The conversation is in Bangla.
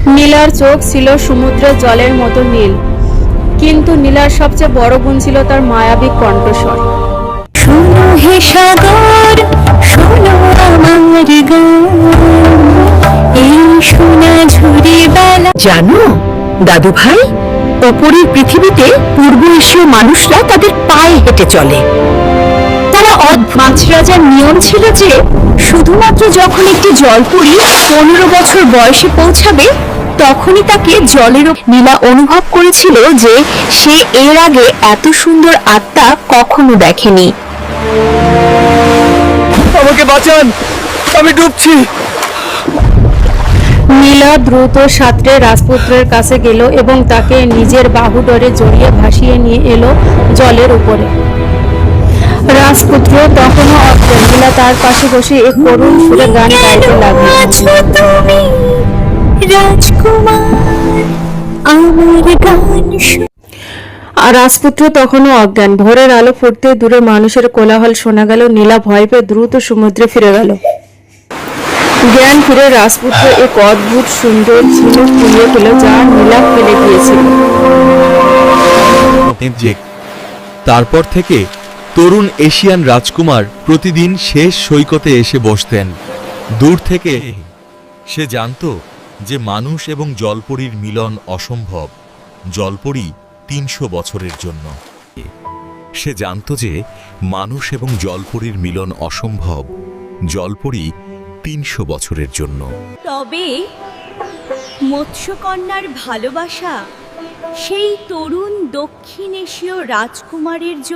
নীলার চোখ ছিল সমুদ্রের জলের মতো নীল, কিন্তু নীলার সবচেয়ে বড় গুণ ছিল তার মায়াবী কণ্ঠস্বর। শোনো হে সাগর, শোনো আমার গান, এই সোনা ঝুরি বেলা। জানো দাদু ভাই, ওপরের পৃথিবীতে পূর্ব এশীয় মানুষরা তাদের পায়ে হেঁটে চলে। তারা মাছ রাজার নিয়ম ছিল যে শুধুমাত্র যখন একটি জলপরী 15 বছর বয়সে পৌঁছাবে তখনই তাকে জলের। নীলা অনুভব করেছিল যে সে এর আগে এত সুন্দর আত্মা কখনো দেখেনি। আমাকে বাঁচান, আমি ডুবছি। নীলা দ্রুত সাঁতরে রাজপুত্রের কাছে গেল এবং তাকে নিজের বাহুডোরে জড়িয়ে ভাসিয়ে নিয়ে এলো জলের উপরে। রাজপুত্র তখনও অজ্ঞান। নীলা তার পাশে বসে এক করুণ সুরে গান গাইতে লাগলো। আর রাজপুত্র তখনও অজ্ঞান। ভোরের আলো ফুটতে দূরে মানুষের কোলাহল শোনা গেল। নীলা ভয় পেয়ে দ্রুত সমুদ্রে ফিরে গেল। জ্ঞান ফিরে রাজপুত্র এক অদ্ভুত সুন্দর ঝিনুক কুড়িয়ে পেল, যা নীলা ফেলে গিয়েছিল। তারপর থেকে তরুণ এশিয়ান রাজকুমার প্রতিদিন শেষ সৈকতে এসে বসতেন। দূর থেকে সে জানত যে মানুষ এবং জলপরীর মিলন অসম্ভব। জলপরী 300 বছরের জন্য। সে জানত যে মানুষ এবং জলপরীর মিলন অসম্ভব। জলপরী 300 বছরের জন্য। তবে মৎস্যকন্যার ভালোবাসা সেই তরুণ দক্ষিণ এশীয় রাজকুমারের জন্য